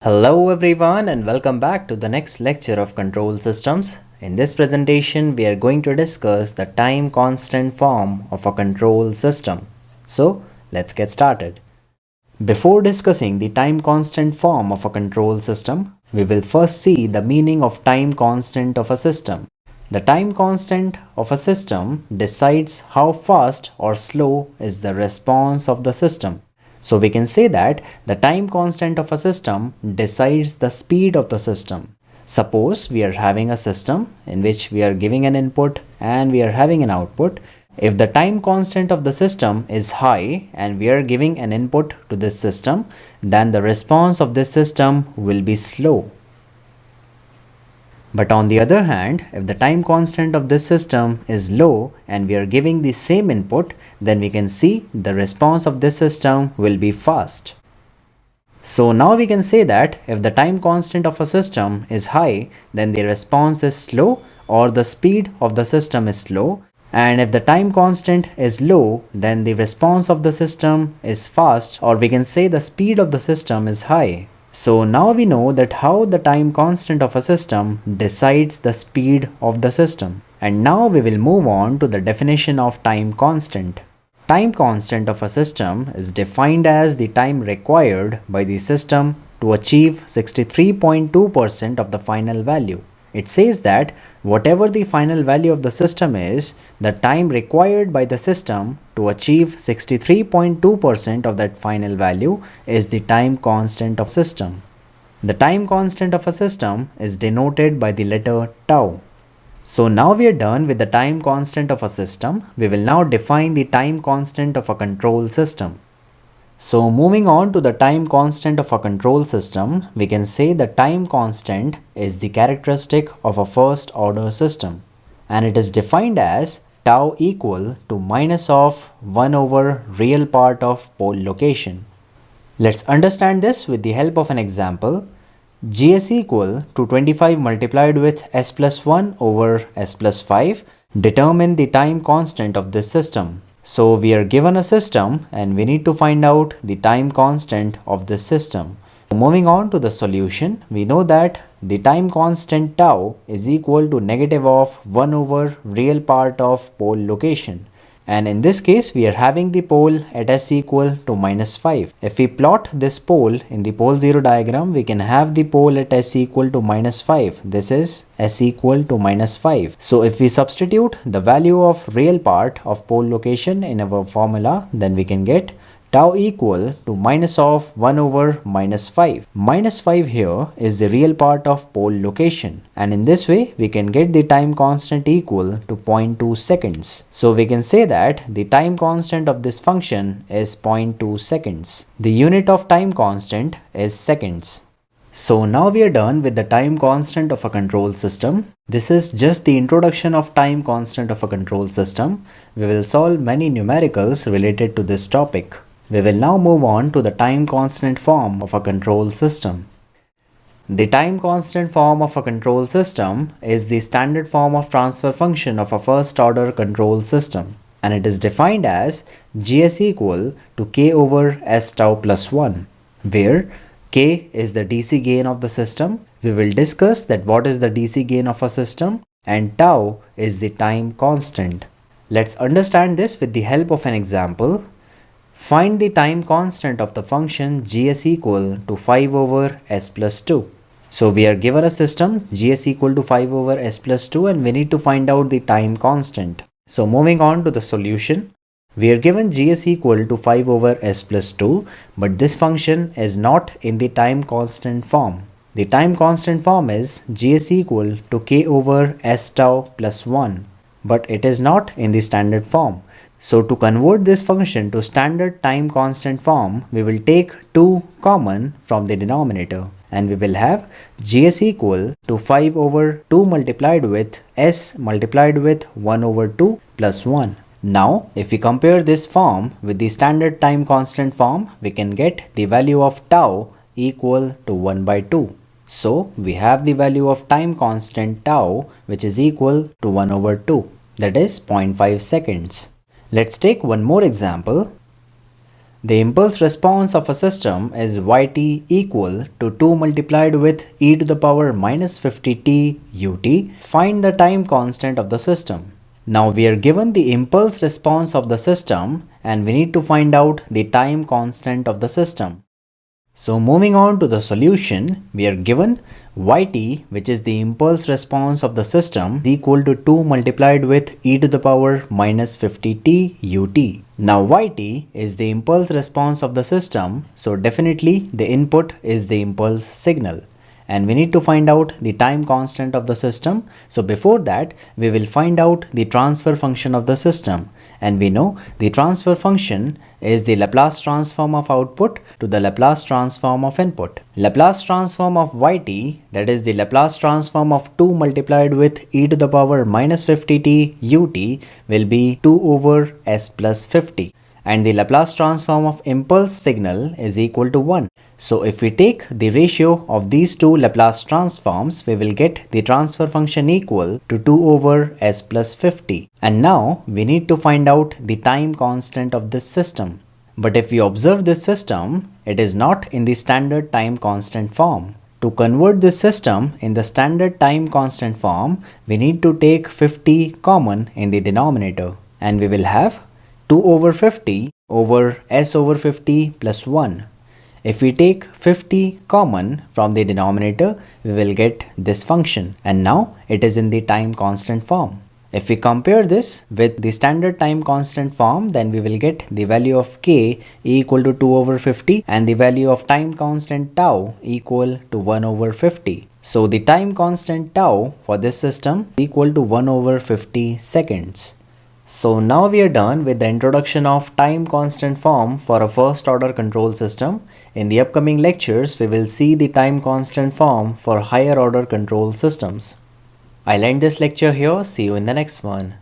Hello everyone and welcome back to the next lecture of control systems. In this presentation we are going to discuss the time constant form of a control system. So let's get started. Before discussing the time constant form of a control system, we will first see the meaning of time constant of a system. The time constant of a system decides how fast or slow is the response of the system. So we can say that the time constant of a system decides the speed of the system. Suppose we are having a system in which we are giving an input and we are having an output. If the time constant of the system is high and we are giving an input to this system, then the response of this system will be slow. But on the other hand, if the time constant of this system is low and we are giving the same input, then we can see the response of this system will be fast. So now we can say that if the time constant of a system is high, then the response is slow or the speed of the system is slow. And if the time constant is low, then the response of the system is fast, or we can say the speed of the system is high. So now we know that how the time constant of a system decides the speed of the system. And now we will move on to the definition of time constant. Time constant of a system is defined as the time required by the system to achieve 63.2% of the final value. It says that whatever the final value of the system is, the time required by the system to achieve 63.2% of that final value is the time constant of system. The time constant of a system is denoted by the letter tau. So now we are done with the time constant of a system. We will now define the time constant of a control system. So moving on to the time constant of a control system, we can say the time constant is the characteristic of a first order system, and it is defined as tau equal to minus of 1 over real part of pole location. Let's understand this with the help of an example. Gs equal to 25 multiplied with s plus 1 over s plus 5 determine the time constant of this system. So we are given a system and we need to find out the time constant of this system. Moving on to the solution, we know that the time constant tau is equal to negative of 1 over real part of pole location. And in this case, we are having the pole at s equal to minus 5. If we plot this pole in the pole 0 diagram, we can have the pole at s equal to minus 5. This is s equal to minus 5. So if we substitute the value of real part of pole location in our formula, then we can get tau equal to minus of 1 over minus 5. Minus 5 here is the real part of pole location, and in this way we can get the time constant equal to 0.2 seconds. So we can say that the time constant of this function is 0.2 seconds. The unit of time constant is seconds. So now we are done with the time constant of a control system. This is just the introduction of time constant of a control system. We will solve many numericals related to this topic. We will now move on to the time constant form of a control system. The time constant form of a control system is the standard form of transfer function of a first order control system, and it is defined as Gs equal to k over s tau plus 1, where k is the DC gain of the system. We will discuss that what is the DC gain of a system, and tau is the time constant. Let's understand this with the help of an example. Find the time constant of the function gs equal to 5 over s plus 2. So we are given a system gs equal to 5 over s plus 2 and we need to find out the time constant. So moving on to the solution, we are given gs equal to 5 over s plus 2, but this function is not in the time constant form. The time constant form is gs equal to k over s tau plus 1, but it is not in the standard form. So to convert this function to standard time constant form, we will take 2 common from the denominator, and we will have gs equal to 5 over 2 multiplied with s multiplied with 1 over 2 plus 1. Now if we compare this form with the standard time constant form, we can get the value of tau equal to 1 by 2. So we have the value of time constant tau which is equal to 1 over 2, that is 0.5 seconds. Let's take one more example. The impulse response of a system is yt equal to 2 multiplied with e to the power minus 50t ut. Find the time constant of the system. Now we are given the impulse response of the system and we need to find out the time constant of the system. So moving on to the solution, we are given yt, which is the impulse response of the system, is equal to 2 multiplied with e to the power minus 50t ut. Now yt is the impulse response of the system, so definitely the input is the impulse signal. And we need to find out the time constant of the system. So before that, we will find out the transfer function of the system. And we know the transfer function is the Laplace transform of output to the Laplace transform of input. Laplace transform of yt, that is the Laplace transform of 2 multiplied with e to the power minus 50t ut, will be 2 over s plus 50. And the Laplace transform of impulse signal is equal to 1. So if we take the ratio of these two Laplace transforms, we will get the transfer function equal to 2 over s plus 50. And now we need to find out the time constant of this system. But if we observe this system, it is not in the standard time constant form. To convert this system in the standard time constant form, we need to take 50 common in the denominator. And we will have 2 over 50 over s over 50 plus 1. If we take 50 common from the denominator, we will get this function, and now it is in the time constant form. If we compare this with the standard time constant form, then we will get the value of k equal to 2 over 50 and the value of time constant tau equal to 1 over 50. So the time constant tau for this system is equal to 1 over 50 seconds. So now we are done with the introduction of time constant form for a first order control system. In the upcoming lectures, we will see the time constant form for higher order control systems. I'll end this lecture here. See you in the next one.